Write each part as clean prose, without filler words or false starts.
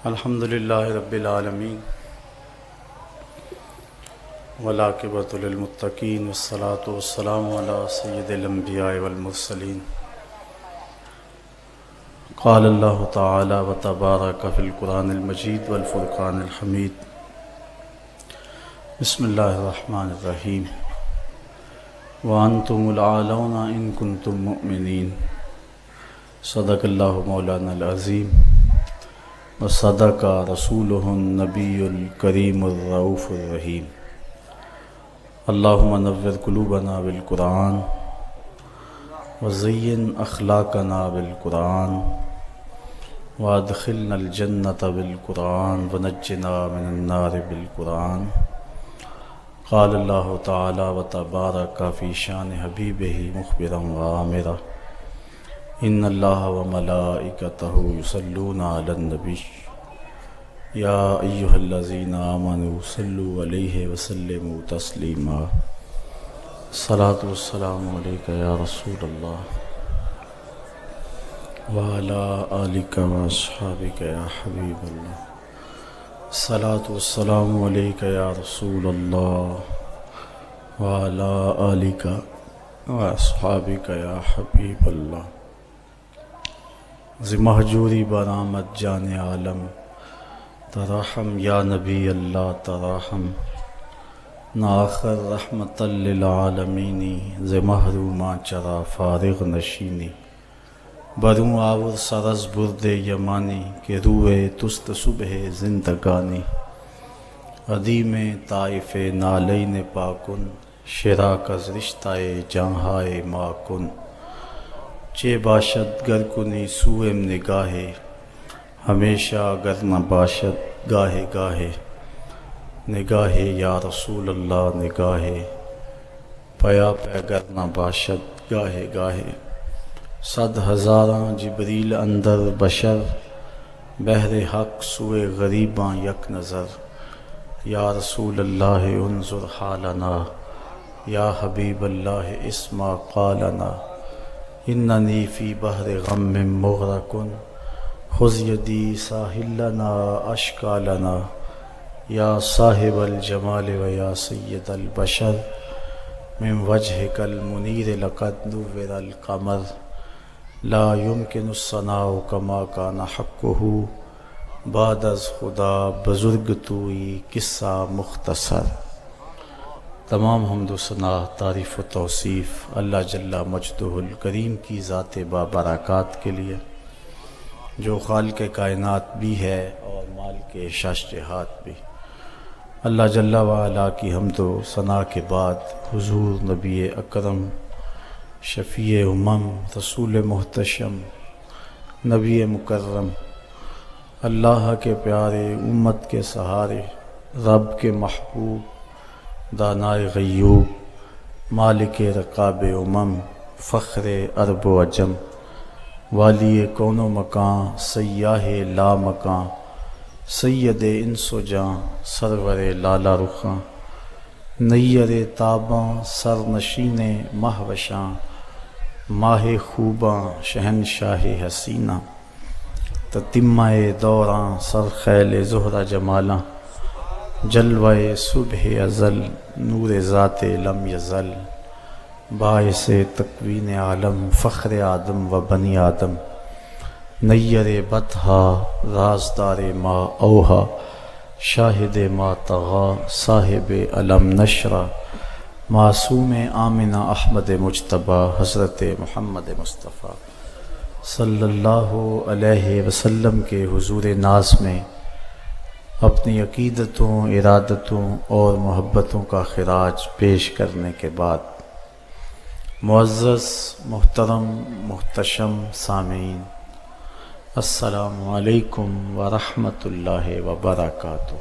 الحمدللہ رب العالمین والعاقبۃ للمتقین والصلاۃ والسلام علی سید الانبیاء والمرسلین قال اللہ تعالی وتبارک فی القرآن المجید والفرقان الحمید بسم اللہ الرحمن الرحیم وانتم العالون ان کنتم مؤمنین صدق اللہ مولانا العظیم وصدق رسولہ النبی الکریم الرؤوف الرحیم اللہم نور قلوبنا بالقرآن وزین اخلاقنا بالقرآن وادخلنا الجنۃ بالقرآن ونجنا من النار بالقرآن قال اللہ تعالی وتبارک فی شان حبیبہ مخبرا وآمرا ان اللہ وملائکتہ یصلون علی النبی یا ایہا الذین آمنوا صلوا علیہ وسلموا تسلیما الصلاۃ والسلام علیک یا رسول اللہ وعلی آلک واصحابک یا حبیب اللہ الصلاۃ والسلام علیک یا رسول اللہ وعلی آلک واصحابک یا حبیب اللہ ذی مہجوری برآمد جان عالم تراحم یا نبی اللہ تراحم ناخر رحمت للعالمینی ذی محروماں چرا فارغ نشینی بروں آور سرز برد یمانی کہ روئے تست صبح زندگانی عدیم طائف نالین پاکن شراک از رشتہ جہاں ماکن چے باشد گر کنی سوئم نگاہے ہمیشہ گر نہ باشد گاہے گاہے نگاہے یا رسول اللہ نگاہے پیا پہ گر نہ باشد گاہے گاہے صد ہزاراں جبریل اندر بشر بہر حق سوئے غریباں یک نظر یا رسول اللہ انظر حالنا یا حبیب اللہ اسما قالنا اننی فی بحر غم مغرقن خذ یدی ساحل لنا اشکا لنا یا صاحب الجمال و یا سید البشر من وجہک المنیر لقد نور القمر لا يمکن الثناء کما کان حقہ بعد از خدا بزرگ توئی قصہ مختصر تمام حمد و ثنا تعریف و توصیف اللہ جل مجدہ الکریم کی ذات بابرکات کے لیے جو خالق کائنات بھی ہے اور مالک شاشجہات بھی اللہ جل وعلا کی حمد و ثنا کے بعد حضور نبی اکرم شفیع امم رسول محتشم نبی مکرم اللہ کے پیارے امت کے سہارے رب کے محبوب دانائے غیوب مالک رقاب امم فخر عرب و عجم والی کون و مکان سیاہ لا مکان سید انس و جاں سرور لالا رخاں نیر تاباں سر نشین مہوشاں ماہ خوباں شہنشاہ حسینہ تتمہ دوراں سر خیل زہرہ جمالاں جلوہ صبح ازل نور ذات لم یزل باعث تکوین عالم فخر آدم و بنی آدم نیر بطحا رازدار ما اوہا شاہد ما طغا صاحب علم نشرہ معصوم آمنہ احمد مجتبی حضرت محمد مصطفیٰ صلی اللہ علیہ وسلم کے حضور ناز میں اپنی عقیدتوں ارادتوں اور محبتوں کا خراج پیش کرنے کے بعد معزز محترم محتشم سامعین السلام علیکم ورحمۃ اللہ وبرکاتہ۔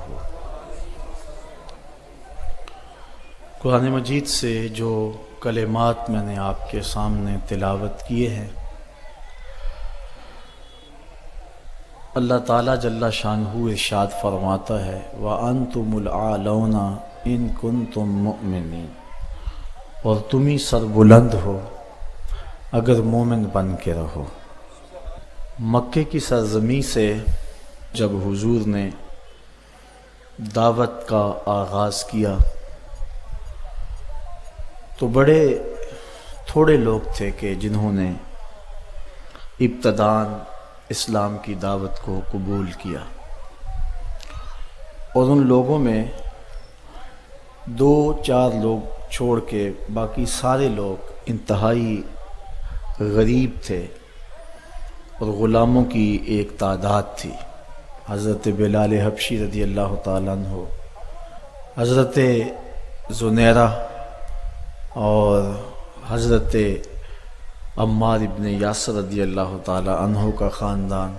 قرآن مجید سے جو کلمات میں نے آپ کے سامنے تلاوت کیے ہیں، اللہ تعالیٰ جل شانہ ارشاد فرماتا ہے وَأَنْتُمُ الْأَعْلَوْنَ إِن كُنتُم مُؤْمِنِينَ، اور تم ہی سر بلند ہو اگر مومن بن کے رہو۔ مکے کی سرزمین سے جب حضور نے دعوت کا آغاز کیا تو بڑے تھوڑے لوگ تھے کہ جنہوں نے ابتداً اسلام کی دعوت کو قبول کیا، اور ان لوگوں میں 2-4 لوگ چھوڑ کے باقی سارے لوگ انتہائی غریب تھے اور غلاموں کی ایک تعداد تھی۔ حضرت بلال حبشی رضی اللہ تعالیٰ عنہ، حضرت زنیرہ اور حضرت عمار ابن یاسر رضی اللہ تعالیٰ عنہ کا خاندان،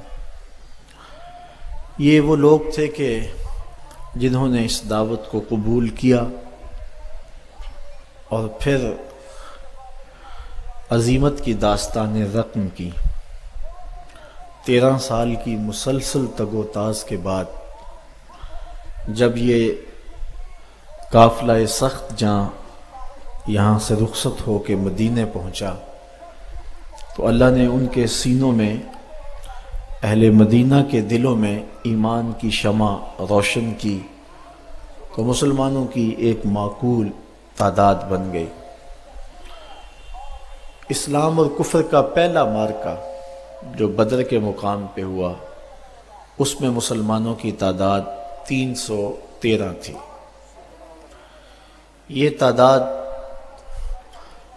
یہ وہ لوگ تھے کہ جنہوں نے اس دعوت کو قبول کیا اور پھر عزیمت کی داستان رقم کی۔ 13 سال کی مسلسل تگ و تاز کے بعد جب یہ قافلہ سخت جاں یہاں سے رخصت ہو کے مدینے پہنچا تو اللہ نے ان کے سینوں میں، اہل مدینہ کے دلوں میں ایمان کی شمع روشن کی تو مسلمانوں کی ایک معقول تعداد بن گئی۔ اسلام اور کفر کا پہلا معرکہ جو بدر کے مقام پہ ہوا، اس میں مسلمانوں کی تعداد 313 تھی۔ یہ تعداد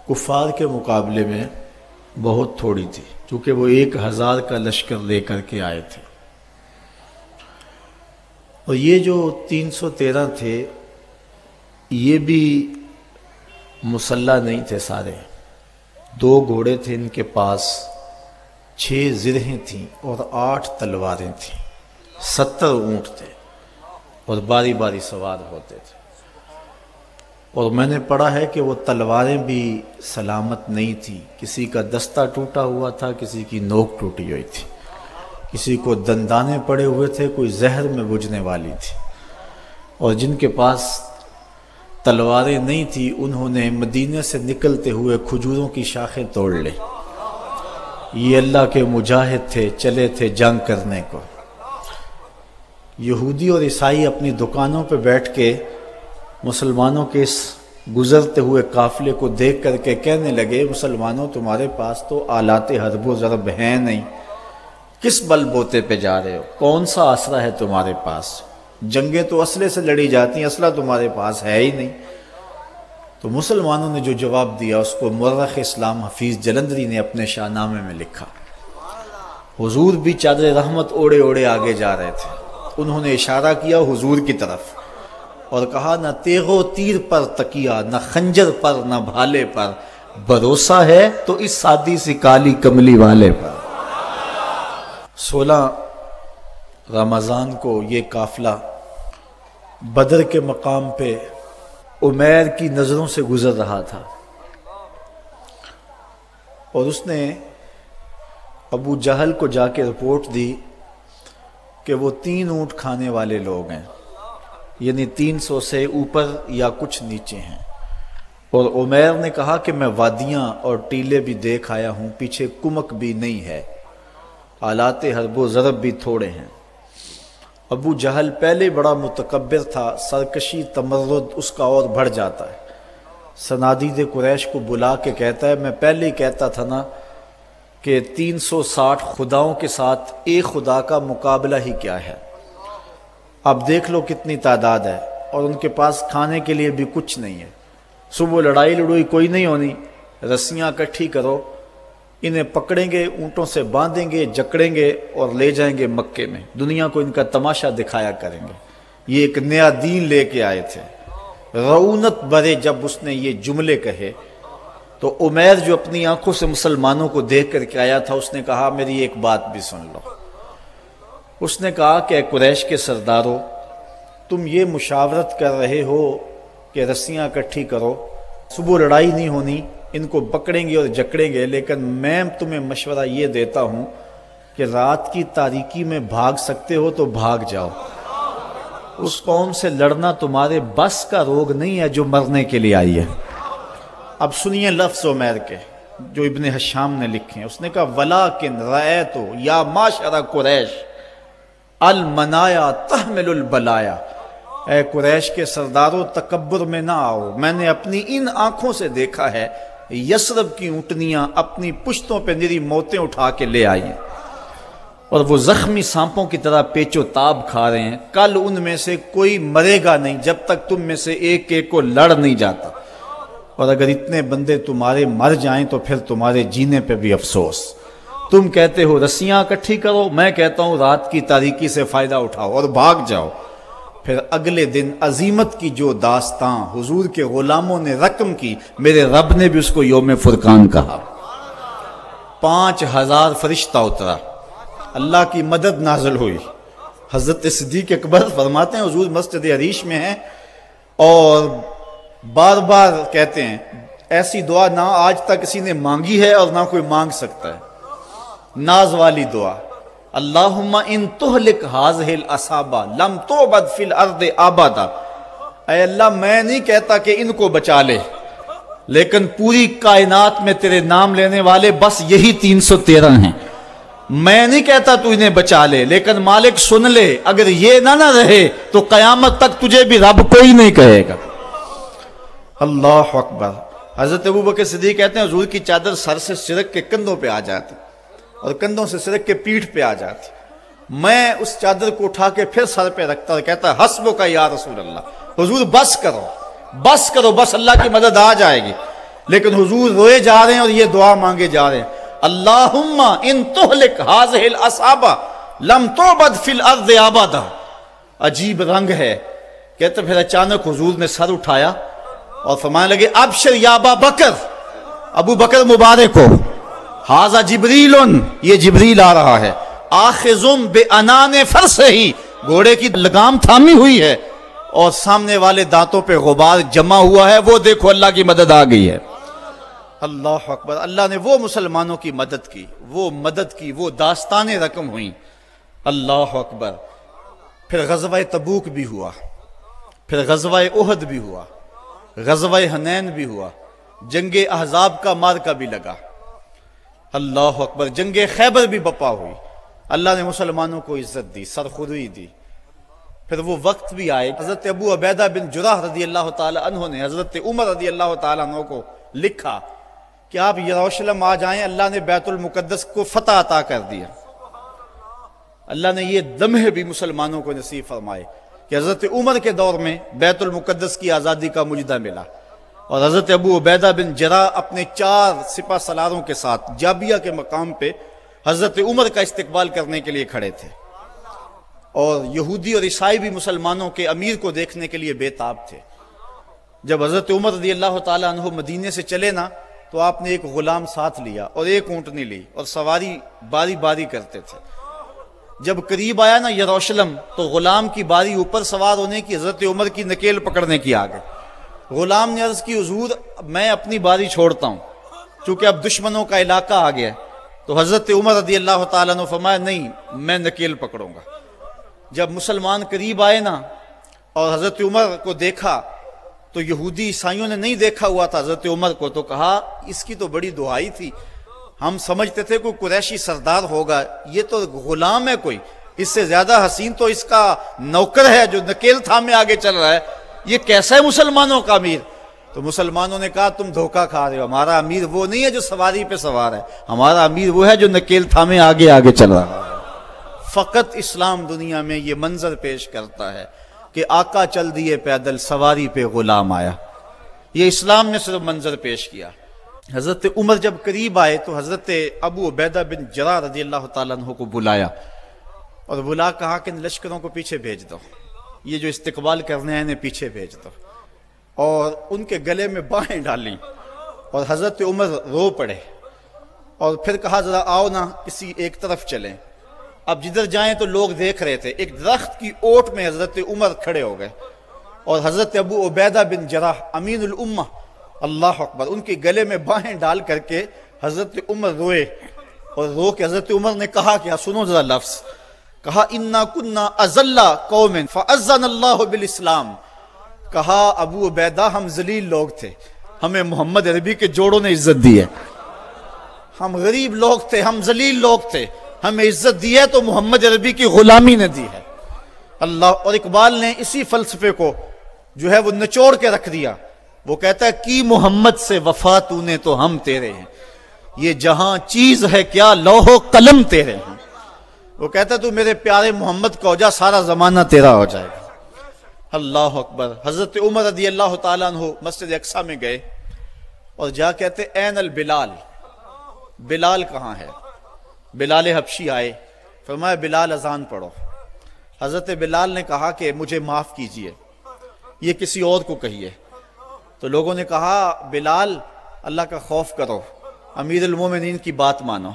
کفار کے مقابلے میں بہت تھوڑی تھی، کیونکہ وہ 1000 کا لشکر لے کر کے آئے تھے، اور یہ جو 313 تھے یہ بھی مسلح نہیں تھے سارے۔ 2 گھوڑے تھے ان کے پاس، 6 زرہیں تھیں اور 8 تلواریں تھیں، 70 اونٹ تھے اور باری باری سوار ہوتے تھے۔ اور میں نے پڑھا ہے کہ وہ تلواریں بھی سلامت نہیں تھیں، کسی کا دستہ ٹوٹا ہوا تھا، کسی کی نوک ٹوٹی ہوئی تھی، کسی کو دندانے پڑے ہوئے تھے، کوئی زہر میں بجھنے والی تھی۔ اور جن کے پاس تلواریں نہیں تھی انہوں نے مدینے سے نکلتے ہوئے کھجوروں کی شاخیں توڑ لی۔ یہ اللہ کے مجاہد تھے، چلے تھے جنگ کرنے کو۔ یہودی اور عیسائی اپنی دکانوں پہ بیٹھ کے مسلمانوں کے اس گزرتے ہوئے قافلے کو دیکھ کر کے کہنے لگے، مسلمانوں تمہارے پاس تو آلات حرب و ضرب ہیں نہیں، کس بل بوتے پہ جا رہے ہو؟ کون سا اسلحہ ہے تمہارے پاس؟ جنگیں تو اسلحے سے لڑی جاتی ہیں، اسلحہ تمہارے پاس ہے ہی نہیں۔ تو مسلمانوں نے جو جواب دیا اس کو مورخ اسلام حفیظ جلندری نے اپنے شاہ نامے میں لکھا۔ حضور بھی چادر رحمت اوڑے اوڑے آگے جا رہے تھے، انہوں نے اشارہ کیا حضور کی طرف اور کہا، نہ تیغ و تیر پر تکیہ، نہ خنجر پر، نہ بھالے پر، بھروسہ ہے تو اس سادی سی کالی کملی والے پر۔ 16 رمضان کو یہ قافلہ بدر کے مقام پہ عمیر کی نظروں سے گزر رہا تھا، اور اس نے ابو جہل کو جا کے رپورٹ دی کہ وہ 3 اونٹ کھانے والے لوگ ہیں، یعنی 300 سے اوپر یا کچھ نیچے ہیں۔ اور عمیر نے کہا کہ میں وادیاں اور ٹیلے بھی دیکھ آیا ہوں، پیچھے کمک بھی نہیں ہے، آلات حرب و ضرب بھی تھوڑے ہیں۔ ابو جہل پہلے بڑا متکبر تھا، سرکشی تمرد اس کا اور بڑھ جاتا ہے، صنادید قریش کو بلا کے کہتا ہے، میں پہلے ہی کہتا تھا نا کہ 360 خداؤں کے ساتھ ایک خدا کا مقابلہ ہی کیا ہے، اب دیکھ لو کتنی تعداد ہے، اور ان کے پاس کھانے کے لیے بھی کچھ نہیں ہے۔ صبح لڑائی لڑوئی کوئی نہیں ہونی، رسیاں اکٹھی کرو، انہیں پکڑیں گے، اونٹوں سے باندھیں گے، جکڑیں گے اور لے جائیں گے مکے میں، دنیا کو ان کا تماشا دکھایا کریں گے۔ یہ ایک نیا دین لے کے آئے تھے۔ رعونت برے جب اس نے یہ جملے کہے تو عمیر جو اپنی آنکھوں سے مسلمانوں کو دیکھ کر کے آیا تھا، اس نے کہا میری ایک بات بھی سن لو۔ اس نے کہا کہ اے قریش کے سردارو، تم یہ مشاورت کر رہے ہو کہ رسیاں اکٹھی کرو، صبح لڑائی نہیں ہونی، ان کو پکڑیں گے اور جکڑیں گے، لیکن میں تمہیں مشورہ یہ دیتا ہوں کہ رات کی تاریکی میں بھاگ سکتے ہو تو بھاگ جاؤ۔ اس قوم سے لڑنا تمہارے بس کا روگ نہیں ہے جو مرنے کے لیے آئی ہے۔ اب سنیے لفظ عمیر کے جو ابن حشام نے لکھے ہیں۔ اس نے کہا وَلَٰكِنْ رَأَيْتُ يَا مَعْشَرَ قُرَيْشٍ، المنایا تحمل البلایا، اے قریش کے سرداروں تکبر میں نہ آؤ، میں نے اپنی ان آنکھوں سے دیکھا ہے یثرب کی اونٹنیاں اپنی پشتوں پہ نری موتیں اٹھا کے لے آئی ہیں، اور وہ زخمی سانپوں کی طرح پیچ و تاب کھا رہے ہیں، کل ان میں سے کوئی مرے گا نہیں جب تک تم میں سے ایک ایک کو لڑ نہیں جاتا، اور اگر اتنے بندے تمہارے مر جائیں تو پھر تمہارے جینے پہ بھی افسوس۔ تم کہتے ہو رسیاں اکٹھی کرو، میں کہتا ہوں رات کی تاریکی سے فائدہ اٹھاؤ اور بھاگ جاؤ۔ پھر اگلے دن عظیمت کی جو داستاں حضور کے غلاموں نے رقم کی، میرے رب نے بھی اس کو یوم فرقان کہا۔ 5000 فرشتہ اترا، اللہ کی مدد نازل ہوئی۔ حضرت صدیق اکبر فرماتے ہیں حضور مسجد عریش میں ہیں اور بار بار کہتے ہیں ایسی دعا نہ آج تک کسی نے مانگی ہے اور نہ کوئی مانگ سکتا ہے، ناز والی دعا، اللہم ان تہلک ہذہ العصابہ لم تعبد فی الارض ابدا، اے اللہ میں نہیں کہتا کہ ان کو بچا لے، لیکن پوری کائنات میں تیرے نام لینے والے بس یہی 313 ہیں، میں نہیں کہتا تو انہیں بچا لے، لیکن مالک سن لے اگر یہ نہ رہے تو قیامت تک تجھے بھی رب کوئی نہیں کہے گا۔ اللہ اکبر۔ حضرت ابوبکر صدیق کہتے ہیں حضور کی چادر سر سے سرک کے کندھوں پہ آ جاتی اور کندھوں سے سرک کے پیٹھ پہ آ جاتی، میں اس چادر کو اٹھا کے پھر سر پہ رکھتا اور کہتا حسبک یا رسول اللہ، حضور بس کرو بس کرو، بس اللہ کی مدد آ جائے گی، لیکن حضور روئے جا رہے ہیں اور یہ دعا مانگے جا رہے ہیں، اللہم ان تہلک ہذہ العصابہ لم تعبد فی الارض ابدا۔ عجیب رنگ ہے، کہتے پھر اچانک حضور نے سر اٹھایا اور فرمانے لگے ابشر یا ابا بکر، ابو بکر مبارک ہو، ھذا جبریل، یہ جبریل آ رہا ہے، آخذ بانان فرسہ، گھوڑے کی لگام تھامی ہوئی ہے اور سامنے والے دانتوں پہ غبار جمع ہوا ہے، وہ دیکھو اللہ کی مدد آ گئی ہے۔ اللہ اکبر۔ اللہ نے وہ مسلمانوں کی مدد کی، وہ داستانیں رقم ہوئیں۔ اللہ اکبر۔ پھر غزوہ تبوک بھی ہوا، پھر غزوہ احد بھی ہوا، غزوہ حنین بھی ہوا، جنگ احزاب کا مارکہ بھی لگا۔ اللہ اکبر۔ جنگ خیبر بھی بپا ہوئی، اللہ نے مسلمانوں کو عزت دی، سرخوری دی۔ پھر وہ وقت بھی آئے، حضرت ابو عبیدہ بن جراح رضی اللہ تعالی عنہ نے حضرت عمر رضی اللہ تعالی عنہ کو لکھا کہ آپ یروشلم آ جائیں، اللہ نے بیت المقدس کو فتح عطا کر دیا۔ اللہ نے یہ لمحے بھی مسلمانوں کو نصیب فرمائے کہ حضرت عمر کے دور میں بیت المقدس کی آزادی کا مجدہ ملا، اور حضرت ابو عبیدہ بن جراح اپنے 4 سپہ سالاروں کے ساتھ جابیہ کے مقام پہ حضرت عمر کا استقبال کرنے کے لیے کھڑے تھے، اور یہودی اور عیسائی بھی مسلمانوں کے امیر کو دیکھنے کے لیے بے تاب تھے۔ جب حضرت عمر رضی اللہ تعالی عنہ مدینے سے چلے نا تو آپ نے ایک غلام ساتھ لیا اور ایک اونٹنی لی اور سواری باری باری کرتے تھے۔ جب قریب آیا نا یروشلم تو غلام کی باری اوپر سوار ہونے کی، حضرت عمر کی نکیل پکڑنے کی آ گئی۔ غلام نے عرض کی حضور میں اپنی باری چھوڑتا ہوں چونکہ اب دشمنوں کا علاقہ آ گیا، تو حضرت عمر رضی اللہ تعالیٰ نے فرمایا نہیں میں نکیل پکڑوں گا۔ جب مسلمان قریب آئے نا اور حضرت عمر کو دیکھا تو یہودی عیسائیوں نے نہیں دیکھا ہوا تھا حضرت عمر کو، تو کہا اس کی تو بڑی دعائی تھی، ہم سمجھتے تھے کوئی قریشی سردار ہوگا، یہ تو غلام ہے، کوئی اس سے زیادہ حسین تو اس کا نوکر ہے جو نکیل تھامے آگے چل رہا ہے، یہ کیسا ہے مسلمانوں کا امیر؟ تو مسلمانوں نے کہا تم دھوکہ کھا رہے ہو، ہمارا امیر وہ نہیں ہے جو سواری پہ سوار ہے، ہمارا امیر وہ ہے جو نکیل تھامے آگے آگے چل رہا ہے۔ فقط اسلام دنیا میں یہ منظر پیش کرتا ہے کہ آقا چل دیے پیدل، سواری پہ غلام آیا، یہ اسلام نے صرف منظر پیش کیا۔ حضرت عمر جب قریب آئے تو حضرت ابو عبیدہ بن جراح رضی اللہ تعالیٰ عنہ کو بلایا اور بلا کہا کہ ان لشکروں کو پیچھے بھیج دو، یہ جو استقبال کرنے ہیں انہیں پیچھے بھیج دو، اور ان کے گلے میں باہیں ڈالیں، اور حضرت عمر رو پڑے اور پھر کہا ذرا آؤ نا کسی ایک طرف چلیں۔ اب جدھر جائیں تو لوگ دیکھ رہے تھے، ایک درخت کی اوٹ میں حضرت عمر کھڑے ہو گئے اور حضرت ابو عبیدہ بن جراح امین الامہ، اللہ اکبر، ان کے گلے میں باہیں ڈال کر کے حضرت عمر روئے، اور رو کے حضرت عمر نے کہا کہ سنو ذرا لفظ، کہا انا کنا اذل قوم فاذن اللہ بالاسلام، کہا ابو عبیدہ ہم ذلیل لوگ تھے، ہمیں محمد عربی کے جوڑوں نے عزت دی ہے، ہم غریب لوگ تھے، ہم ذلیل لوگ تھے، ہمیں عزت دی ہے تو محمد عربی کی غلامی نے دی ہے اللہ. اور اقبال نے اسی فلسفے کو جو ہے وہ نچوڑ کے رکھ دیا. وہ کہتا ہے کی محمد سے وفا تو نے تو ہم تیرے ہیں, یہ جہاں چیز ہے کیا لوح و قلم تیرے ہیں. وہ کہتا ہے تو میرے پیارے محمد کو ہو جا, سارا زمانہ تیرا ہو جائے گا. اللہ اکبر. حضرت عمر رضی اللہ تعالیٰ عنہ مسجد اقصیٰ میں گئے اور جا کہتے این البلال, بلال کہاں ہے؟ بلال حبشی آئے, فرمایا بلال اذان پڑھو. حضرت بلال نے کہا کہ مجھے معاف کیجئے, یہ کسی اور کو کہیے. تو لوگوں نے کہا بلال اللہ کا خوف کرو, امیر المومنین کی بات مانو.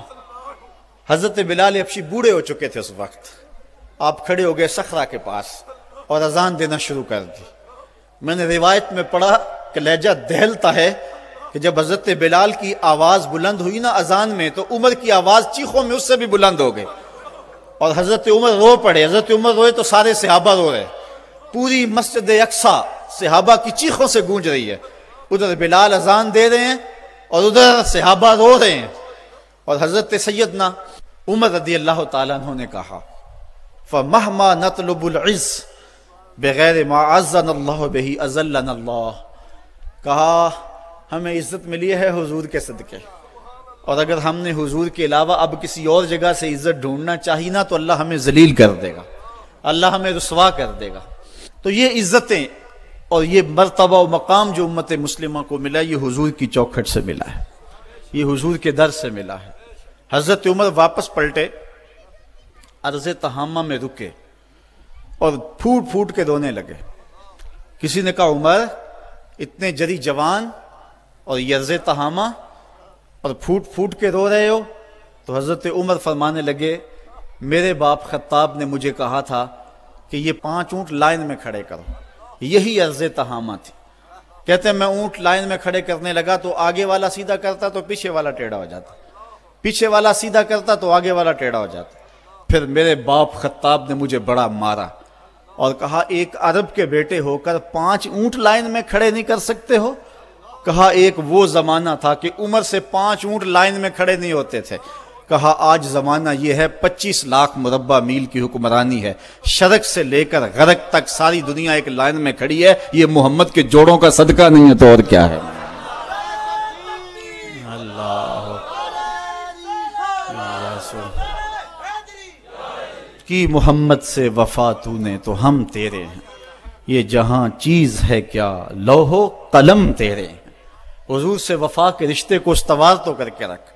حضرت بلال حبشی بوڑھے ہو چکے تھے اس وقت. آپ کھڑے ہو گئے صخرہ کے پاس اور اذان دینا شروع کر دی. میں نے روایت میں پڑھا کہ لہجہ دہلتا ہے کہ جب حضرت بلال کی آواز بلند ہوئی نا اذان میں, تو عمر کی آواز چیخوں میں اس سے بھی بلند ہو گئی اور حضرت عمر رو پڑے. حضرت عمر روئے تو سارے صحابہ رو رہے, پوری مسجد اقصیٰ صحابہ کی چیخوں سے گونج رہی ہے. ادھر بلال اذان دے رہے ہیں اور ادھر صحابہ رو رہے ہیں. اور حضرت سیدنا عمر رضی اللہ تعالیٰ عنہ نے کہا فَمَهْمَا نَطْلُبُ الْعِزَّ بغیر ما عزنا اللہ بہی اذلنا اللہ. کہا ہمیں عزت ملی ہے حضور کے صدقے, اور اگر ہم نے حضور کے علاوہ اب کسی اور جگہ سے عزت ڈھونڈنا چاہی نا تو اللہ ہمیں ذلیل کر دے گا, اللہ ہمیں رسوا کر دے گا. تو یہ عزتیں اور یہ مرتبہ و مقام جو امت مسلمہ کو ملا, یہ حضور کی چوکھٹ سے ملا ہے, یہ حضور کے در سے ملا ہے. حضرت عمر واپس پلٹے, عرض تہامہ میں رکے اور پھوٹ پھوٹ کے رونے لگے. کسی نے کہا عمر اتنے جری جوان اور یہ عرض تہامہ اور پھوٹ پھوٹ کے رو رہے ہو؟ تو حضرت عمر فرمانے لگے میرے باپ خطاب نے مجھے کہا تھا کہ یہ 5 اونٹ لائن میں کھڑے کرو, یہی عرض تہامہ تھی. کہتے ہیں میں اونٹ لائن میں کھڑے کرنے لگا تو آگے والا سیدھا کرتا تو پیچھے والا ٹیڑھا ہو جاتا, پیچھے والا سیدھا کرتا تو آگے والا ٹیڑھا ہو جاتا. پھر میرے باپ خطاب نے مجھے بڑا مارا اور کہا ایک عرب کے بیٹے ہو کر 5 اونٹ لائن میں کھڑے نہیں کر سکتے ہو؟ کہا ایک وہ زمانہ تھا کہ عمر سے 5 اونٹ لائن میں کھڑے نہیں ہوتے تھے. کہا آج زمانہ یہ ہے 25 لاکھ مربع میل کی حکمرانی ہے, شرق سے لے کر غرب تک ساری دنیا ایک لائن میں کھڑی ہے. یہ محمد کے جوڑوں کا صدقہ نہیں ہے تو اور کیا ہے. کی محمد سے وفا تو نے تو ہم تیرے ہیں, یہ جہاں چیز ہے کیا لوح و قلم تیرے ہیں. حضور سے وفا کے رشتے کو استوار تو کر کے رکھ.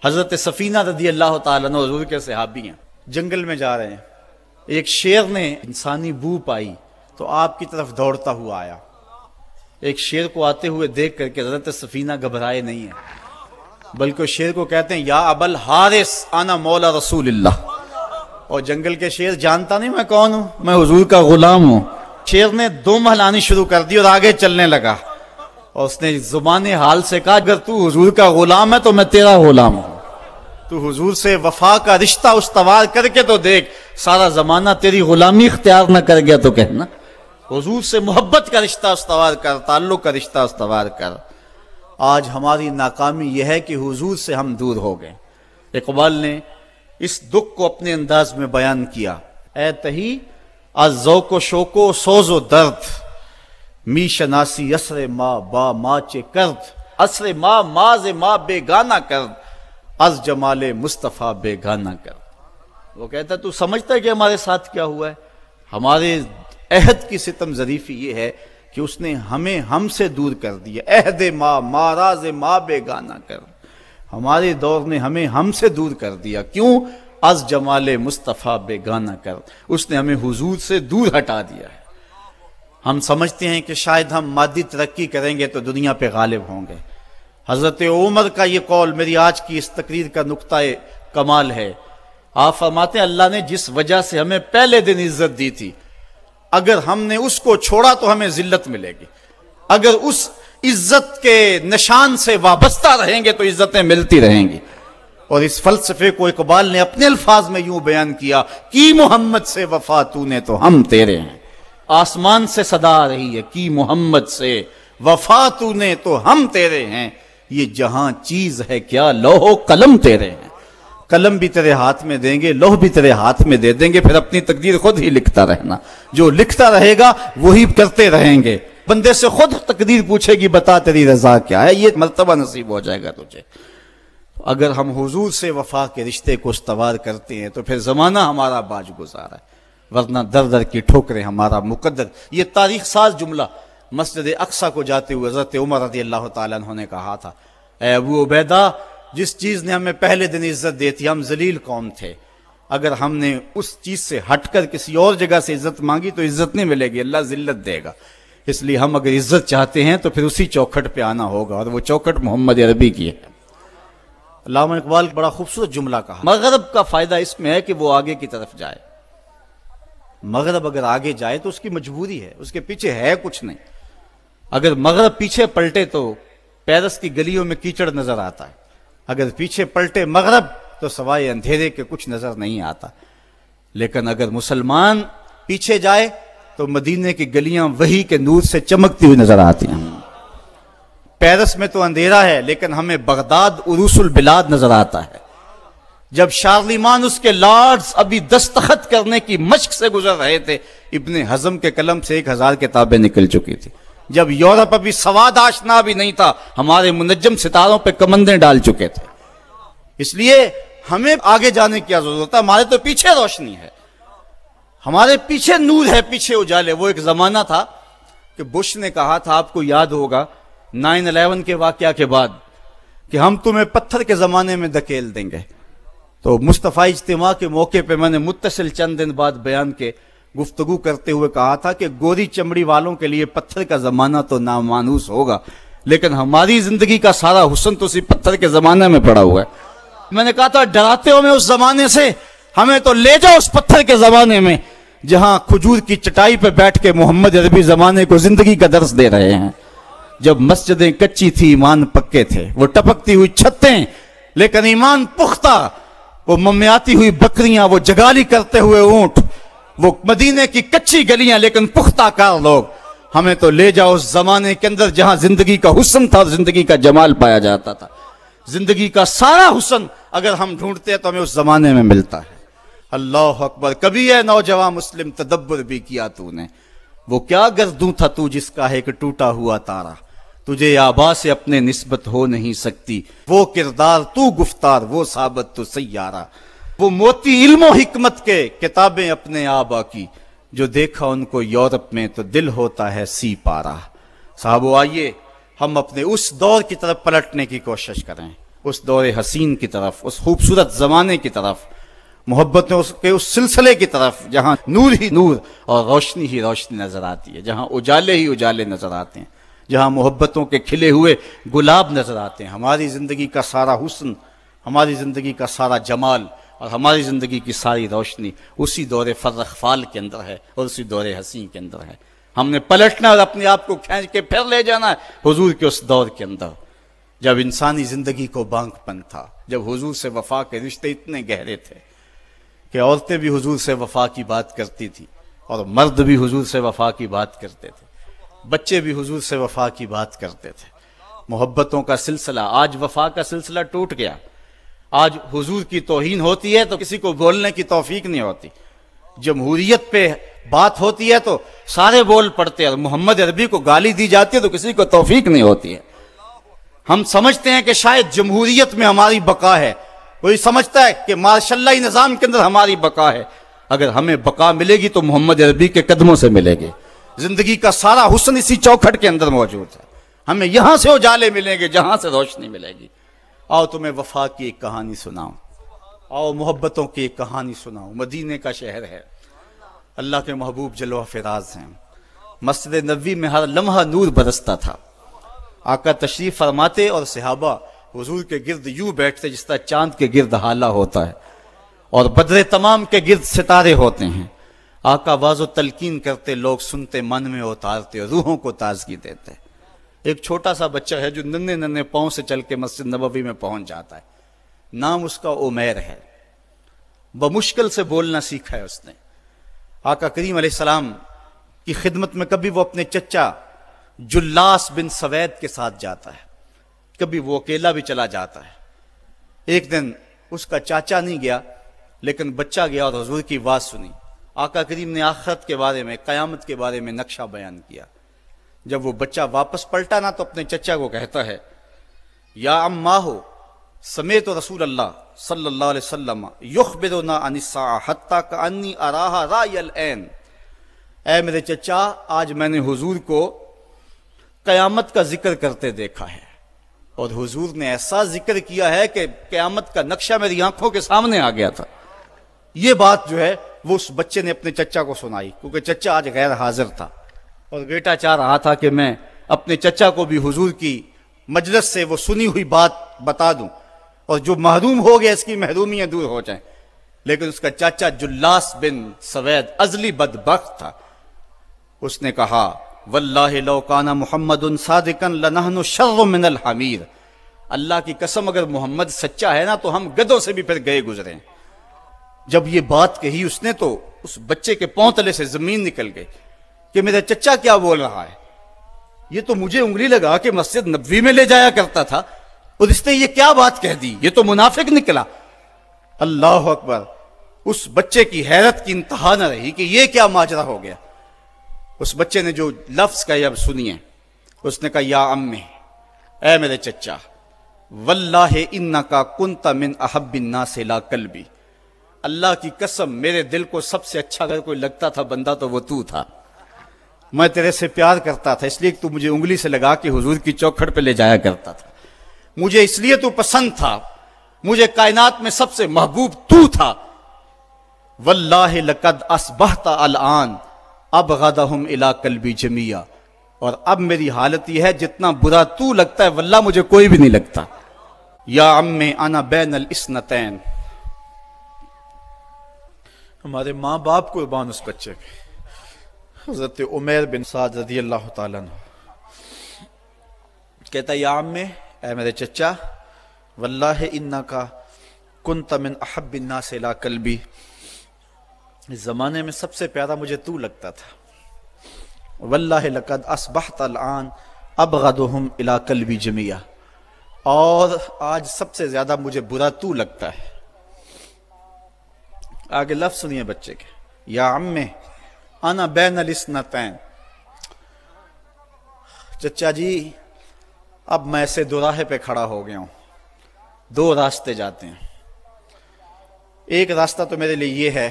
حضرت سفینہ رضی اللہ تعالیٰ عنہ حضور کے صحابی ہیں, جنگل میں جا رہے ہیں, ایک شیر نے انسانی بو پائی تو آپ کی طرف دوڑتا ہوا آیا. ایک شیر کو آتے ہوئے دیکھ کر کے حضرت سفینہ گھبرائے نہیں ہیں, بلکہ شیر کو کہتے ہیں یا ابا الحارث انا مولا رسول اللہ. اور جنگل کے شیر جانتا نہیں میں کون ہوں, میں حضور کا غلام ہوں. شیر نے 2 مہلانی شروع کر دی اور آگے چلنے لگا, اور اس نے زبان حال سے کہا اگر تو حضور کا غلام ہے تو میں تیرا غلام ہوں. تو حضور سے وفا کا رشتہ استوار کر کے تو دیکھ, سارا زمانہ تیری غلامی اختیار نہ کر گیا تو کہنا. حضور سے محبت کا رشتہ استوار کر, تعلق کا رشتہ استوار کر. آج ہماری ناکامی یہ ہے کہ حضور سے ہم دور ہو گئے. اقبال نے اس دکھ کو اپنے انداز میں بیان کیا, اے تہی از ذوق و شوق و سوز و درد, می شناسی اسر ما با ما چے کرد, اسر ما ماز ما بیگانہ کرد, از جمال مصطفیٰ بیگانہ کرد. وہ کہتا ہے تو سمجھتا ہے کہ ہمارے ساتھ کیا ہوا ہے؟ ہمارے عہد کی ستم ظریفی یہ ہے کہ اس نے ہمیں ہم سے دور کر دیا. عہد ما ماراز ما بیگانہ کرد, ہمارے دور نے ہمیں ہم سے دور کر دیا. کیوں؟ از جمال مصطفیٰ بیگانہ کر, اس نے ہمیں حضور سے دور ہٹا دیا ہے. ہم سمجھتے ہیں کہ شاید ہم مادی ترقی کریں گے تو دنیا پہ غالب ہوں گے. حضرت عمر کا یہ قول میری آج کی اس تقریر کا نقطہ کمال ہے. آپ فرماتے ہیں اللہ نے جس وجہ سے ہمیں پہلے دن عزت دی تھی, اگر ہم نے اس کو چھوڑا تو ہمیں ذلت ملے گی. اگر اس عزت کے نشان سے وابستہ رہیں گے تو عزتیں ملتی رہیں گی. اور اس فلسفے کو اقبال نے اپنے الفاظ میں یوں بیان کیا کی محمد سے وفا تو نے تو ہم تیرے ہیں. آسمان سے صدا آ رہی ہے کی محمد سے وفا تو نے تو ہم تیرے ہیں, یہ جہاں چیز ہے کیا لوح و قلم تیرے ہیں. قلم بھی تیرے ہاتھ میں دیں گے، لوح بھی تیرے ہاتھ میں دے دیں گے، پھر اپنی تقدیر خود ہی لکھتا رہنا، جو لکھتا رہے گا وہی کرتے رہیں گے۔ بندے سے خود تقدیر پوچھے گی بتا تیری رضا کیا ہے، یہ مرتبہ نصیب ہو جائے گا تجھے۔ اگر ہم حضور سے وفا کے رشتے کو استوار کرتے ہیں تو پھر زمانہ ہمارا باج گزار ہے، ورنہ در در کی ٹھوکریں ہمارا مقدر۔ یہ تاریخ ساز جملہ مسجد اقصیٰ کو جاتے ہوئے حضرت عمر رضی اللہ تعالیٰ عنہ نے کہا تھا، اے ابو عبیدہ، جس چیز نے ہمیں پہلے دن عزت دی تھی، ہم ذلیل قوم تھے، اگر ہم نے اس چیز سے ہٹ کر کسی اور جگہ سے عزت مانگی تو عزت نہیں ملے گی، اللہ ذلت دے گا۔ اس لیے ہم اگر عزت چاہتے ہیں تو پھر اسی چوکھٹ پہ آنا ہوگا، اور وہ چوکھٹ محمد عربی کی ہے۔ علامہ اقبال بڑا خوبصورت جملہ کہا، مغرب کا فائدہ اس میں ہے کہ وہ آگے کی طرف جائے۔ مغرب اگر آگے جائے تو اس کی مجبوری ہے، اس کے پیچھے ہے کچھ نہیں۔ اگر مغرب پیچھے پلٹے تو پیرس کی گلیوں میں کیچڑ نظر آتا ہے، اگر پیچھے پلٹے مغرب تو سوائے اندھیرے کے کچھ نظر نہیں آتا۔ لیکن اگر مسلمان پیچھے جائے تو مدینے کی گلیاں وحی کے نور سے چمکتی ہوئی نظر آتی ہیں۔ پیرس میں تو اندھیرا ہے لیکن ہمیں بغداد عروس البلاد نظر آتا ہے۔ جب شارلیمان اس کے لارڈز ابھی دستخط کرنے کی مشق سے گزر رہے تھے، ابن حزم کے قلم سے 1000 کتابیں نکل چکی تھی۔ جب یورپ ابھی سواد آشنا بھی نہیں تھا، ہمارے منجم ستاروں پہ کمندیں ڈال چکے تھے۔ اس لیے ہمیں آگے جانے کی ضرورت ہے، ہمارے تو پیچھے روشنی ہے، ہمارے پیچھے نور ہے، پیچھے اجالے۔ وہ ایک زمانہ تھا کہ بش نے کہا تھا، آپ کو یاد ہوگا 9/11 کے واقعہ کے بعد، کہ ہم تمہیں پتھر کے زمانے میں دھکیل دیں گے۔ تو مصطفی اجتماع کے موقع پہ میں نے متصل چند دن بعد بیان کے گفتگو کرتے ہوئے کہا تھا کہ گوری چمڑی والوں کے لیے پتھر کا زمانہ تو نامانوس ہوگا، لیکن ہماری زندگی کا سارا حسن تو اسی پتھر کے زمانے میں پڑا ہوا ہے۔ میں نے کہا تھا، ڈراتے ہو میں اس زمانے سے، ہمیں تو لے جاؤ اس پتھر کے زمانے میں جہاں کھجور کی چٹائی پہ بیٹھ کے محمد عربی زمانے کو زندگی کا درس دے رہے ہیں۔ جب مسجدیں کچی تھی، ایمان پکے تھے، وہ ٹپکتی ہوئی چھتیں لیکن ایمان پختہ، وہ ممیاتی ہوئی بکریاں، وہ جگالی کرتے ہوئے اونٹ، وہ مدینے کی کچی گلیاں لیکن پختہ کار لوگ۔ ہمیں تو لے جاؤ اس زمانے کے اندر جہاں زندگی کا حسن تھا اور زندگی کا جمال پایا جاتا تھا۔ زندگی کا سارا حسن اگر ہم ڈھونڈتے ہیں تو ہمیں اس زمانے میں ملتا ہے۔ اللہ اکبر، کبھی ہے نوجوان مسلم تدبر بھی کیا تو نے، وہ کیا گردوں تھا تو جس کا ہے کہ ٹوٹا ہوا تارا، تجھے آبا سے اپنے نسبت ہو نہیں سکتی، وہ کردار تو گفتار، وہ ثابت تو سیارہ، وہ موتی علم و حکمت کے کتابیں اپنے آبا کی، جو دیکھا ان کو یورپ میں تو دل ہوتا ہے سی پارا۔ صاحبو، آئیے ہم اپنے اس دور کی طرف پلٹنے کی کوشش کریں، اس دور حسین کی طرف، اس خوبصورت زمانے کی طرف، محبتوں کے اس سلسلے کی طرف جہاں نور ہی نور اور روشنی ہی روشنی نظر آتی ہے، جہاں اجالے ہی اجالے نظر آتے ہیں، جہاں محبتوں کے کھلے ہوئے گلاب نظر آتے ہیں۔ ہماری زندگی کا سارا حسن، ہماری زندگی کا سارا جمال اور ہماری زندگی کی ساری روشنی اسی دور فرخ فال کے اندر ہے اور اسی دور حسین کے اندر ہے۔ ہم نے پلٹنا اور اپنے آپ کو کھینچ کے پھر لے جانا ہے حضور کے اس دور کے اندر، جب انسانی زندگی کو بانک پن تھا، جب حضور سے وفا کے رشتے اتنے گہرے تھے کہ عورتیں بھی حضور سے وفا کی بات کرتی تھی اور مرد بھی حضور سے وفا کی بات کرتے تھے، بچے بھی حضور سے وفا کی بات کرتے تھے۔ محبتوں کا سلسلہ، آج وفا کا سلسلہ ٹوٹ گیا۔ آج حضور کی توہین ہوتی ہے تو کسی کو بولنے کی توفیق نہیں ہوتی، جمہوریت پہ بات ہوتی ہے تو سارے بول پڑتے ہیں، اور محمد عربی کو گالی دی جاتی ہے تو کسی کو توفیق نہیں ہوتی ہے۔ ہم سمجھتے ہیں کہ شاید جمہوریت میں ہماری بقا ہے، کوئی سمجھتا ہے کہ ماشاء اللہ نظام کے اندر ہماری بقا ہے۔ اگر ہمیں بقا ملے گی تو محمد عربی کے قدموں سے ملے گی۔ زندگی کا سارا حسن اسی چوکھٹ کے اندر موجود ہے، ہمیں یہاں سے اجالے ملیں گے، جہاں سے روشنی ملے گی۔ آؤ تمہیں وفا کی ایک کہانی سناؤں، آؤ محبتوں کی ایک کہانی سناؤں۔ مدینے کا شہر ہے، اللہ کے محبوب جلوہ فراز ہیں، مسجد نبوی میں ہر لمحہ نور برستا تھا۔ آقا تشریف فرماتے اور صحابہ حضور کے گرد یوں بیٹھتے جس طرح چاند کے گرد ہالہ ہوتا ہے اور بدر تمام کے گرد ستارے ہوتے ہیں۔ آقا واز و تلقین کرتے، لوگ سنتے، من میں اتارتے اور روحوں کو تازگی دیتے۔ ایک چھوٹا سا بچہ ہے جو ننھے ننھے پاؤں سے چل کے مسجد نبوی میں پہنچ جاتا ہے، نام اس کا عمیر ہے، بمشکل سے بولنا سیکھا ہے اس نے۔ آقا کریم علیہ السلام کی خدمت میں کبھی وہ اپنے چچا جلاس بن سوید کے ساتھ جاتا ہے، کبھی وہ اکیلا بھی چلا جاتا ہے۔ ایک دن اس کا چاچا نہیں گیا لیکن بچہ گیا اور حضور کی بات سنی۔ آقا کریم نے آخرت کے بارے میں، قیامت کے بارے میں نقشہ بیان کیا۔ جب وہ بچہ واپس پلٹا نا تو اپنے چچا کو کہتا ہے یا اماہ سمیت رسول اللہ صلی اللہ علیہ وسلم یخبرنا عن الساعہ حتی کانی اراہا رای العین، اے میرے چچا آج میں نے حضور کو قیامت کا ذکر کرتے دیکھا ہے، اور حضور نے ایسا ذکر کیا ہے کہ قیامت کا نقشہ میری آنکھوں کے سامنے آ گیا تھا۔ یہ بات جو ہے وہ اس بچے نے اپنے چچا کو سنائی، کیونکہ چچا آج غیر حاضر تھا اور بیٹا چاہ رہا تھا کہ میں اپنے چچا کو بھی حضور کی مجلس سے وہ سنی ہوئی بات بتا دوں اور جو محروم ہو گیا اس کی محرومیاں دور ہو جائیں۔ لیکن اس کا چاچا جلاس بن سوید ازلی بدبخت تھا، اس نے کہا واللہ لو کان محمد صادقا لنحن شر من الحمیر، اللہ کی قسم اگر محمد سچا ہے نا تو ہم گدھوں سے بھی پھر گئے گزرے ہیں۔ جب یہ بات کہی اس نے تو اس بچے کے پاؤں تلے سے زمین نکل گئی کہ میرا چچا کیا بول رہا ہے، یہ تو مجھے انگلی لگا کے مسجد نبوی میں لے جایا کرتا تھا اور اس نے یہ کیا بات کہہ دی، یہ تو منافق نکلا۔ اللہ اکبر، اس بچے کی حیرت کی انتہا نہ رہی کہ یہ کیا ماجرا ہو گیا۔ اس بچے نے جو لفظ کہا اب سنیے، اس نے کہا یا امی، اے میرے چچا، واللہ انکا کنت من احب الناس الی قلبی، اللہ کی قسم میرے دل کو سب سے اچھا اگر کوئی لگتا تھا بندہ تو وہ تو تھا، میں تیرے سے پیار کرتا تھا اس لیے کہ تو مجھے انگلی سے لگا کے حضور کی چوکھٹ پہ لے جایا کرتا تھا، مجھے اس لیے تو پسند تھا، مجھے کائنات میں سب سے محبوب تو تھا۔ واللہ لقد اصبحت الان ابغضہم الی قلبی جمیعا، اور اب میری حالت یہ ہے جتنا برا تو لگتا ہے واللہ مجھے کوئی بھی نہیں لگتا۔ یا امی انا بین الاثنتین، ہمارے ماں باپ قربان اس بچے کے۔ حضرت عمیر بن سعد رضی اللہ تعالیٰ عنہ کہتا ہے یا امی، اے میرے چچا، واللہ انکا کنت من احب الناس الی قلبی، اس زمانے میں سب سے پیارا مجھے تو لگتا تھا۔ واللہ لقد اصبحت الان ابغضہم الی قلبی جمیعا، اور آج سب سے زیادہ مجھے برا تو لگتا ہے۔ آگے لفظ سنیے بچے کے، یا امی انا بین الاثنتین، چچا جی اب میں ایسے دوراہے پہ کھڑا ہو گیا ہوں، دو راستے جاتے ہیں۔ ایک راستہ تو میرے لیے یہ ہے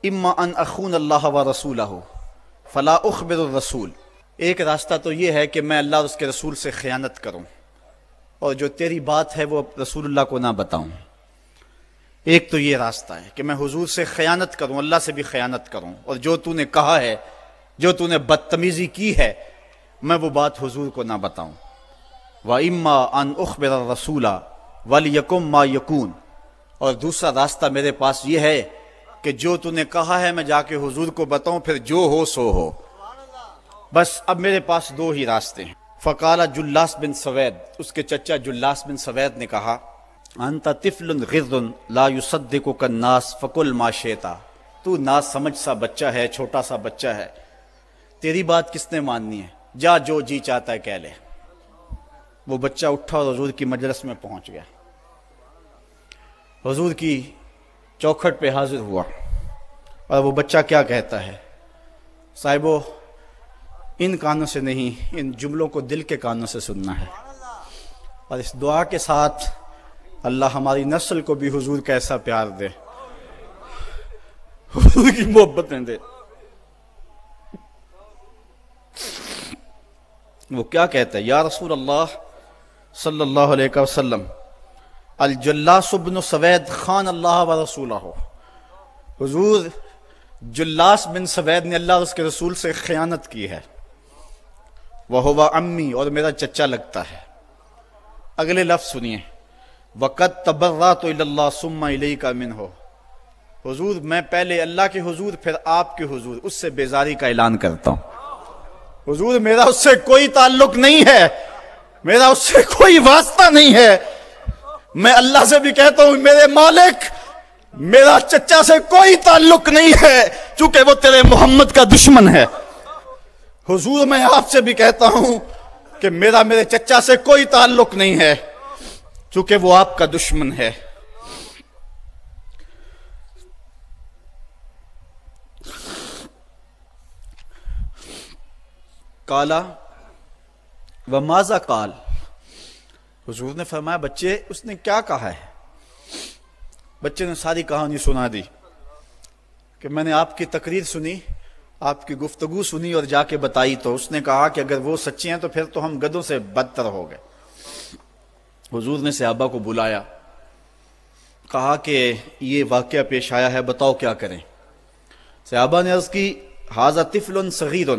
اما ان اخون اللہ و رسولہ فلا اخبر الرسول، ایک راستہ تو یہ ہے کہ میں اللہ اور اس کے رسول سے خیانت کروں اور جو تیری بات ہے وہ رسول اللہ کو نہ بتاؤں۔ ایک تو یہ راستہ ہے کہ میں حضور سے خیانت کروں، اللہ سے بھی خیانت کروں، اور جو تو نے کہا ہے، جو تو نے بدتمیزی کی ہے، میں وہ بات حضور کو نہ بتاؤں۔ وَإِمَّا أَنْ أُخْبِرَ الرَّسُولَ وَلْيَكُنْ مَا يَكُونُ، اور دوسرا راستہ میرے پاس یہ ہے کہ جو تو نے کہا ہے میں جا کے حضور کو بتاؤں، پھر جو ہو سو ہو۔ بس اب میرے پاس دو ہی راستے ہیں۔ فقال جلاس بن سوید، اس کے چچا جلاس بن سوید نے کہا انت طفل غر لا یصدقک الناس فقل ما شئت، تو نا سمجھ سا بچہ ہے، چھوٹا سا بچہ ہے، تیری بات کس نے ماننی ہے، جا جو جی چاہتا ہے کہہ لے۔ وہ بچہ اٹھا اور حضور کی مجلس میں پہنچ گیا، حضور کی چوکھٹ پہ حاضر ہوا، اور وہ بچہ کیا کہتا ہے، صاحبو ان کانوں سے نہیں، ان جملوں کو دل کے کانوں سے سننا ہے، اور اس دعا کے ساتھ اللہ ہماری نسل کو بھی حضور کا ایسا پیار دے، حضور کی محبتیں دے۔ وہ کیا کہتا ہے، یا رسول اللہ صلی اللہ علیہ وسلم الجلاس بن سوید خان اللہ و رسولہ، حضور جلاس بن سوید نے اللہ اور اس کے رسول سے خیانت کی ہے، وَهُوَ عَمِّي، اور میرا چچا لگتا ہے۔ اگلے لفظ سنیے، وَقَدْ تَبَرَّأْتُ إِلَى اللَّهِ ثُمَّ إِلَيْكَ مِنْهُ، حضور میں پہلے اللہ کے حضور پھر آپ کے حضور اس سے بیزاری کا اعلان کرتا ہوں۔ حضور میرا اس سے کوئی تعلق نہیں ہے، میرا اس سے کوئی واسطہ نہیں ہے، میں اللہ سے بھی کہتا ہوں میرے مالک میرا چچا سے کوئی تعلق نہیں ہے چونکہ وہ تیرے محمد کا دشمن ہے۔ حضور میں آپ سے بھی کہتا ہوں کہ میرے چچا سے کوئی تعلق نہیں ہے چونکہ وہ آپ کا دشمن ہے۔ کالا وماذا قال، حضور نے فرمایا بچے اس نے کیا کہا ہے؟ بچے نے ساری کہانی سنا دی کہ میں نے آپ کی تقریر سنی، آپ کی گفتگو سنی اور جا کے بتائی تو اس نے کہا کہ اگر وہ سچے ہیں تو پھر تو ہم گدھوں سے بدتر ہو گئے۔ حضور نے صحابہ کو بلایا، کہا کہ یہ واقعہ پیش آیا ہے، بتاؤ کیا کریں؟ صحابہ نے عرض کی ھذا طفل صغیر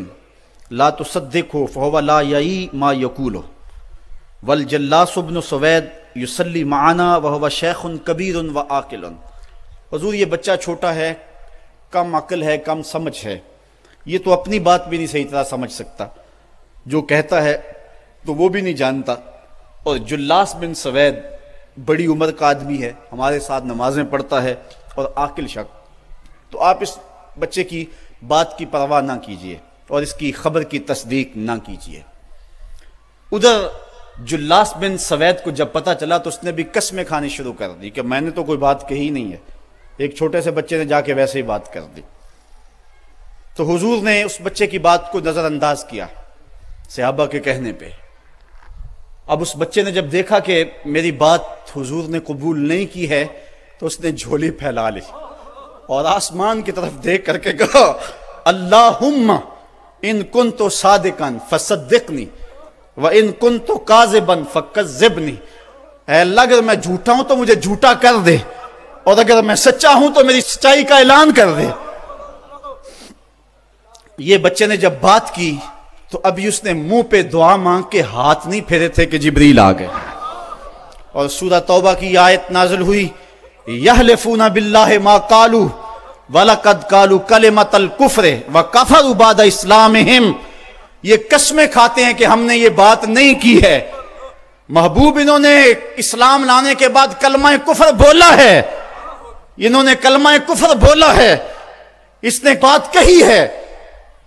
لا تصدقه فهو لا یعی ما یقول والجلاس بن سوید یصلی معنا وهو شیخ کبیر وعاقل۔ حضور یہ بچہ چھوٹا ہے، کم عقل ہے، کم سمجھ ہے، یہ تو اپنی بات بھی نہیں صحیح طرح سمجھ سکتا، جو کہتا ہے تو وہ بھی نہیں جانتا، اور جلاس بن سوید بڑی عمر کا آدمی ہے، ہمارے ساتھ نمازیں پڑھتا ہے، اور عاقل شخص، تو آپ اس بچے کی بات کی پرواہ نہ کیجیے اور اس کی خبر کی تصدیق نہ کیجیے۔ ادھر جلاس بن سوید کو جب پتہ چلا تو اس نے بھی قسمیں کھانی شروع کر دی کہ میں نے تو کوئی بات کہی نہیں ہے، ایک چھوٹے سے بچے نے جا کے ویسے ہی بات کر دی۔ تو حضور نے اس بچے کی بات کو نظر انداز کیا صحابہ کے کہنے پہ۔ اب اس بچے نے جب دیکھا کہ میری بات حضور نے قبول نہیں کی ہے تو اس نے جھولی پھیلا لی اور آسمان کی طرف دیکھ کر کے کہا اللہم ان کنت صادقا فصدقنی وان کنت کاذبا فکذبنی، اے اللہ اگر میں جھوٹا ہوں تو مجھے جھوٹا کر دے، اور اگر میں سچا ہوں تو میری سچائی کا اعلان کر دے۔ یہ بچے نے جب بات کی تو ابھی اس نے منہ پہ دعا مانگ کے ہاتھ نہیں پھیرے تھے کہ جبریل آ گئے، اور سورہ توبہ کی آیت نازل ہوئی یحلفون باللہ ما قالوا وَلَقَدْ قَالُوا كَلِمَةَ الْكُفْرِ وَكَفَرُوا بَعْدَ إِسْلَامِهِمْ، یہ قسمیں کھاتے ہیں کہ ہم نے یہ بات نہیں کی ہے، محبوب انہوں نے اسلام لانے کے بعد کلمہ کفر بولا ہے، انہوں نے کلمہ کفر بولا ہے، اس نے بات کہی ہے۔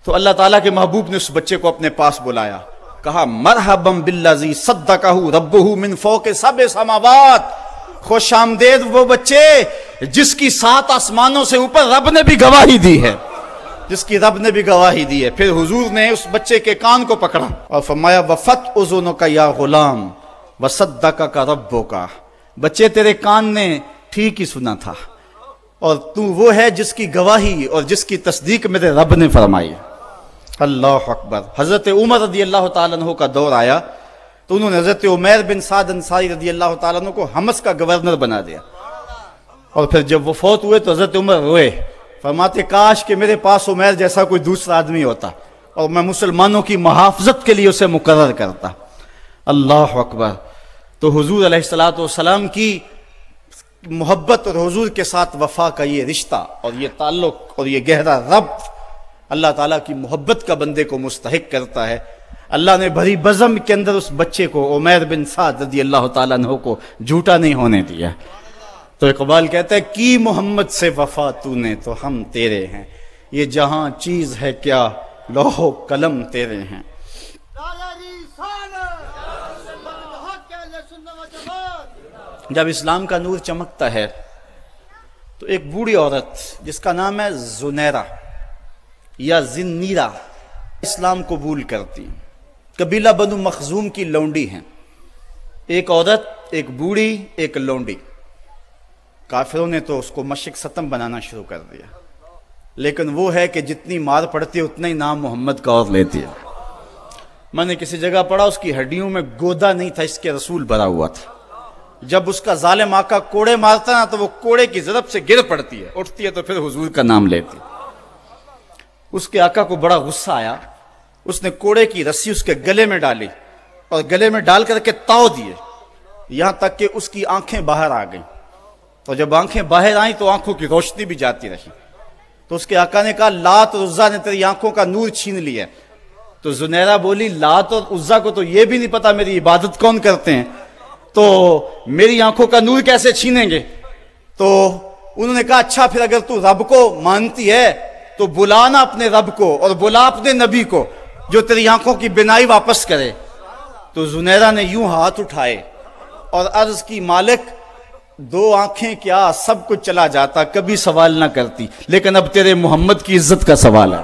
تو اللہ تعالیٰ کے محبوب نے اس بچے کو اپنے پاس بلایا، کہا مرحبا بالذی صدقہ ربہ من فوق سبع سماوات، خوش آمدید وہ بچے جس کی 7 آسمانوں سے اوپر رب نے بھی گواہی دی ہے، جس کی رب نے بھی گواہی دی ہے۔ پھر حضور نے اس بچے کے کان کو پکڑا اور فرمایا وفت اذنک یا غلام وصدقک ربک، بچے تیرے کان نے ٹھیک ہی سنا تھا، اور تو وہ ہے جس کی گواہی اور جس کی تصدیق میرے رب نے فرمائی۔ اللہ اکبر۔ حضرت عمر رضی اللہ تعالیٰ عنہ کا دور آیا تو انہوں نے حضرت عمیر بن سعد انصاری رضی اللہ تعالیٰ عنہ کو حمص کا گورنر بنا دیا، اور پھر جب وہ فوت ہوئے تو حضرت عمر روئے، فرماتے کاش کہ میرے پاس عمیر جیسا کوئی دوسرا آدمی ہوتا اور میں مسلمانوں کی محافظت کے لیے اسے مقرر کرتا۔ اللہ اکبر۔ تو حضور علیہ الصلوۃ والسلام کی محبت اور حضور کے ساتھ وفا کا یہ رشتہ اور یہ تعلق اور یہ گہرا ربط اللہ تعالیٰ کی محبت کا بندے کو مستحق کرتا ہے۔ اللہ نے بھری بزم کے اندر اس بچے کو عمیر بن سعد رضی اللہ تعالیٰ عنہ کو جھوٹا نہیں ہونے دیا۔ تو اقبال کہتا ہے کی محمد سے وفا تو نے تو ہم تیرے ہیں، یہ جہاں چیز ہے کیا لوح و قلم تیرے ہیں۔ جب اسلام کا نور چمکتا ہے تو ایک بوڑھی عورت جس کا نام ہے زنیرہ یا زنیرہ اسلام قبول کرتی، قبیلہ بنو مخزوم کی لونڈی ہیں، ایک عورت، ایک بوڑھی، ایک لونڈی۔ کافروں نے تو اس کو مشق ستم بنانا شروع کر دیا، لیکن وہ ہے کہ جتنی مار پڑتی ہے اتنا ہی نام محمد کا اور لیتی ہے۔ میں نے کسی جگہ پڑھا اس کی ہڈیوں میں گودا نہیں تھا، اس کے رسول بھرا ہوا تھا، جب اس کا ظالم آقا کوڑے مارتا نا تو وہ کوڑے کی ضرب سے گر پڑتی ہے، اٹھتی ہے تو پھر حضور کا نام لیتی۔ اس کے آقا کو بڑا غصہ آیا، اس نے کوڑے کی رسی اس کے گلے میں ڈالی اور گلے میں ڈال کر کے تاؤ دیے، یہاں تک کہ اس کی آنکھیں باہر آ گئیں، اور جب آنکھیں باہر آئیں تو آنکھوں کی روشنی بھی جاتی رہی۔ تو اس کے آقا نے کہا لات اور عزا نے تیری آنکھوں کا نور چھین لیا۔ تو زنیرہ بولی لات اور عزا کو تو یہ بھی نہیں پتا میری عبادت کون کرتے ہیں، تو میری آنکھوں کا نور کیسے چھینیں گے؟ تو انہوں نے کہا اچھا پھر اگر تو رب کو مانتی ہے تو بلانا اپنے رب کو اور بلا اپنے نبی کو جو تیری آنکھوں کی بینائی واپس کرے۔ تو زنیرہ نے یوں ہاتھ اٹھائے اور عرض کی مالک 2 آنکھیں کیا سب کچھ چلا جاتا، کبھی سوال نہ کرتی، لیکن اب تیرے محمد کی عزت کا سوال ہے۔